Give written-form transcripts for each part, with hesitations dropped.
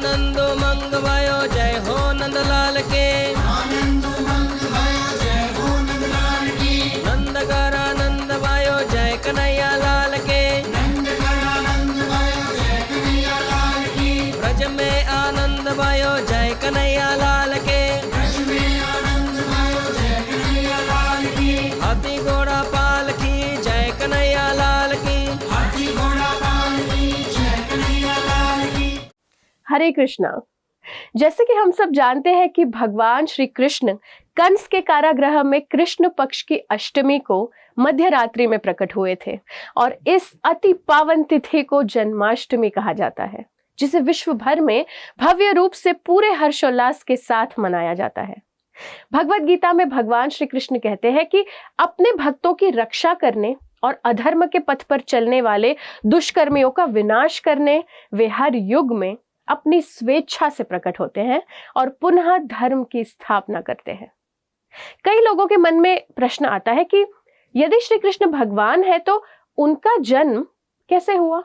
आनंद मंग भयो जय हो नंदलाल के। नंद कर आनंद भयो जय कन्हैया लाल के। ब्रज में आनंद भयो जय कन्हैया लाल के। हाथी घोड़ा पालकी जय कन्हैया लाल की। हरे कृष्णा। जैसे कि हम सब जानते हैं कि भगवान श्री कृष्ण कंस के कारागृह में कृष्ण पक्ष की अष्टमी को मध्य रात्रि में प्रकट हुए थे और इस अति पावन तिथि को जन्माष्टमी कहा जाता है, जिसे विश्व भर में भव्य रूप से पूरे हर्षोल्लास के साथ मनाया जाता है। भगवत गीता में भगवान श्री कृष्ण कहते हैं कि अपने भक्तों की रक्षा करने और अधर्म के पथ पर चलने वाले दुष्कर्मियों का विनाश करने वे हर युग में अपनी स्वेच्छा से प्रकट होते हैं और पुनः धर्म की स्थापना करते हैं। कई लोगों के मन में प्रश्न आता है कि यदि श्री कृष्ण भगवान है तो उनका जन्म कैसे हुआ?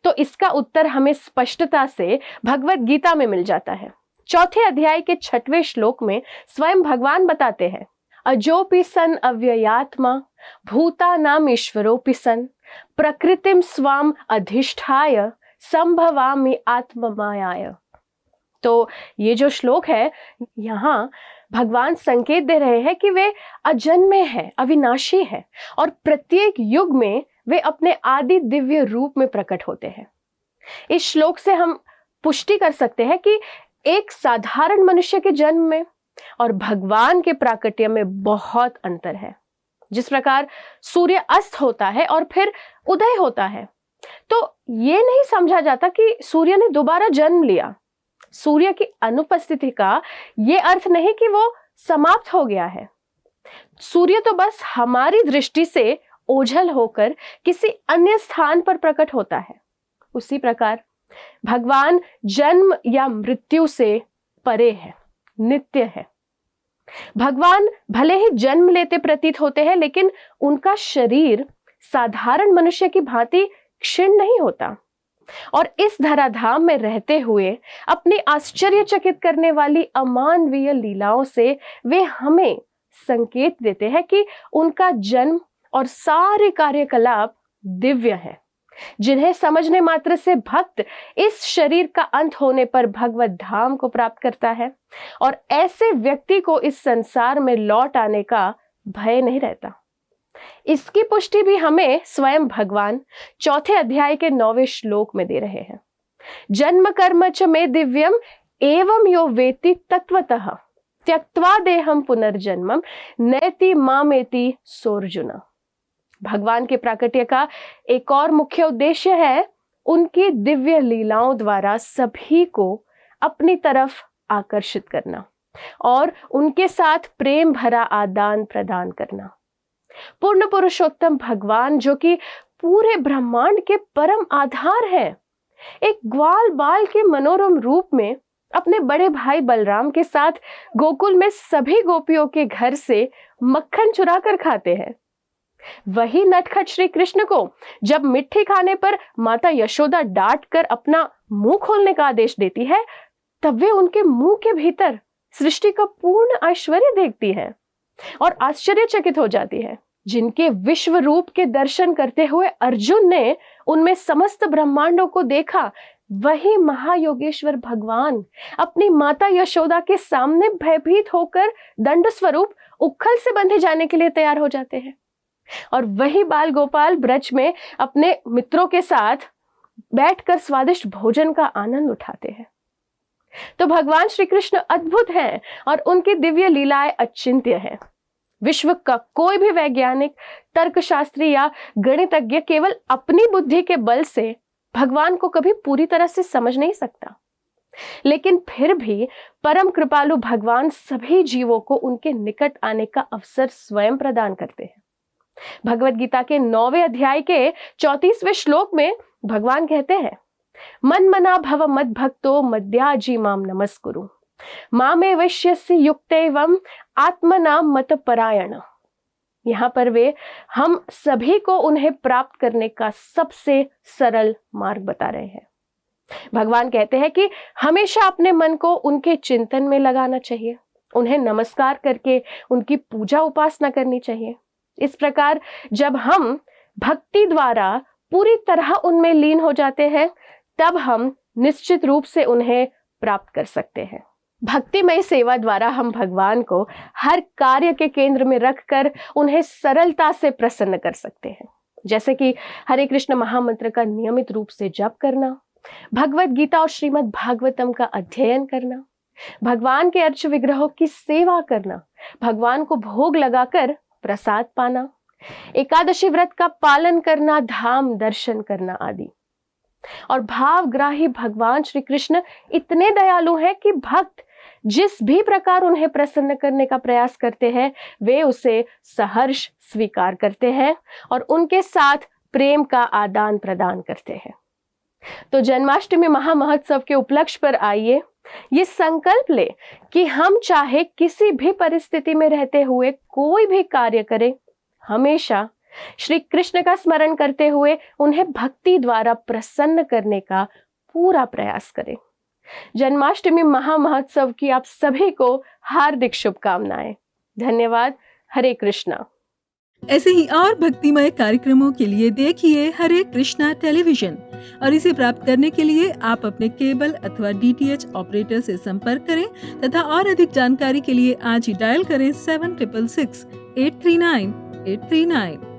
तो इसका उत्तर हमें स्पष्टता से भगवत गीता में मिल जाता है। चौथे अध्याय के 6वें श्लोक में स्वयं भगवान बताते हैं, अजोपि सन अव्ययात्मा भूतानाम ईश्वरोपि सन प्रकृतिम स्वाम अधिष्ठाय संभवामि आत्ममायाय। तो ये जो श्लोक है, यहाँ भगवान संकेत दे रहे हैं कि वे अजन्मे हैं, अविनाशी हैं और प्रत्येक युग में वे अपने आदि दिव्य रूप में प्रकट होते हैं। इस श्लोक से हम पुष्टि कर सकते हैं कि एक साधारण मनुष्य के जन्म में और भगवान के प्राकट्य में बहुत अंतर है। जिस प्रकार सूर्य अस्त होता है और फिर उदय होता है, तो ये नहीं समझा जाता कि सूर्य ने दोबारा जन्म लिया। सूर्य की अनुपस्थिति का ये अर्थ नहीं कि वो समाप्त हो गया है। सूर्य तो बस हमारी दृष्टि से ओझल होकर किसी अन्य स्थान पर प्रकट होता है। उसी प्रकार भगवान जन्म या मृत्यु से परे है, नित्य है। भगवान भले ही जन्म लेते प्रतीत होते हैं, लेकिन उनका शरीर साधारण मनुष्य की भांति क्षीण नहीं होता और इस धराधाम में रहते हुए अपनी आश्चर्यचकित करने वाली अमानवीय लीलाओं से वे हमें संकेत देते हैं कि उनका जन्म और सारे कार्यकलाप दिव्य हैं, जिन्हें समझने मात्र से भक्त इस शरीर का अंत होने पर भगवत धाम को प्राप्त करता है और ऐसे व्यक्ति को इस संसार में लौट आने का भय नहीं रहता। इसकी पुष्टि भी हमें स्वयं भगवान चौथे अध्याय के 9वें श्लोक में दे रहे हैं। जन्म कर्म च मे दिव्यम एवं यो वेति तत्वतः त्यक्त्वा देहम पुनर्जन्मम नैति मामेति सोर्जुना। भगवान के प्राकट्य का एक और मुख्य उद्देश्य है उनकी दिव्य लीलाओं द्वारा सभी को अपनी तरफ आकर्षित करना और उनके साथ प्रेम भरा आदान प्रदान करना। पूर्ण पुरुषोत्तम भगवान, जो कि पूरे ब्रह्मांड के परम आधार है, एक ग्वाल बाल के मनोरम रूप में अपने बड़े भाई बलराम के साथ गोकुल में सभी गोपियों के घर से मक्खन चुरा कर खाते हैं। वही नटखट श्री कृष्ण को जब मिट्टी खाने पर माता यशोदा डांट कर अपना मुंह खोलने का आदेश देती है, तब वे उनके मुंह के भीतर सृष्टि का पूर्ण ऐश्वर्य देखती है और आश्चर्यचकित हो जाती है। जिनके विश्व रूप के दर्शन करते हुए अर्जुन ने उनमें समस्त ब्रह्मांडों को देखा, वही महायोगेश्वर भगवान अपनी माता यशोदा के सामने भयभीत होकर दंड स्वरूप उखल से बंधे जाने के लिए तैयार हो जाते हैं और वही बाल गोपाल ब्रज में अपने मित्रों के साथ बैठकर स्वादिष्ट भोजन का आनंद उठाते हैं। तो भगवान श्री कृष्ण अद्भुत हैं और उनकी दिव्य लीलाएं अचिंत्य हैं। विश्व का कोई भी वैज्ञानिक, तर्कशास्त्री या गणितज्ञ केवल अपनी बुद्धि के बल से भगवान को कभी पूरी तरह से समझ नहीं सकता, लेकिन फिर भी परम कृपालु भगवान सभी जीवों को उनके निकट आने का अवसर स्वयं प्रदान करते हैं। भगवत गीता के 9वें अध्याय के 34वें श्लोक में भगवान कहते हैं, मन मना भव मद भक्तो मद्याजी माम नमस्कुरु मामे वैश्यस्य युक्तेवम आत्मना मत परायण। यहाँ पर वे हम सभी को उन्हें प्राप्त करने का सबसे सरल मार्ग बता रहे हैं। भगवान कहते हैं कि हमेशा अपने मन को उनके चिंतन में लगाना चाहिए, उन्हें नमस्कार करके उनकी पूजा उपासना करनी चाहिए। इस प्रकार जब हम भक्ति द्वारा पूरी तरह उनमें लीन हो जाते हैं, तब हम निश्चित रूप से उन्हें प्राप्त कर सकते हैं। भक्तिमय सेवा द्वारा हम भगवान को हर कार्य के केंद्र में रखकर उन्हें सरलता से प्रसन्न कर सकते हैं, जैसे कि हरे कृष्ण महामंत्र का नियमित रूप से जप करना, भगवत गीता और श्रीमद् भागवतम का अध्ययन करना, भगवान के अर्च विग्रहों की सेवा करना, भगवान को भोग लगाकर प्रसाद पाना, एकादशी व्रत का पालन करना, धाम दर्शन करना आदि। और भावग्राही भगवान श्री कृष्ण इतने दयालु हैं कि भक्त जिस भी प्रकार उन्हें प्रसन्न करने का प्रयास करते हैं, वे उसे सहर्ष स्वीकार करते हैं और उनके साथ प्रेम का आदान प्रदान करते हैं। तो जन्माष्टमी महामहोत्सव के उपलक्ष्य पर आइए ये संकल्प ले कि हम चाहे किसी भी परिस्थिति में रहते हुए कोई भी कार्य करें, हमेशा श्री कृष्ण का स्मरण करते हुए उन्हें भक्ति द्वारा प्रसन्न करने का पूरा प्रयास करें। जन्माष्टमी महामहोत्सव की आप सभी को हार्दिक शुभकामनाएं। धन्यवाद। हरे कृष्णा। ऐसे ही और भक्तिमय कार्यक्रमों के लिए देखिए हरे कृष्णा टेलीविजन, और इसे प्राप्त करने के लिए आप अपने केबल अथवा DTH ऑपरेटर से संपर्क करें तथा और अधिक जानकारी के लिए आज ही डायल करें 7666 839 839।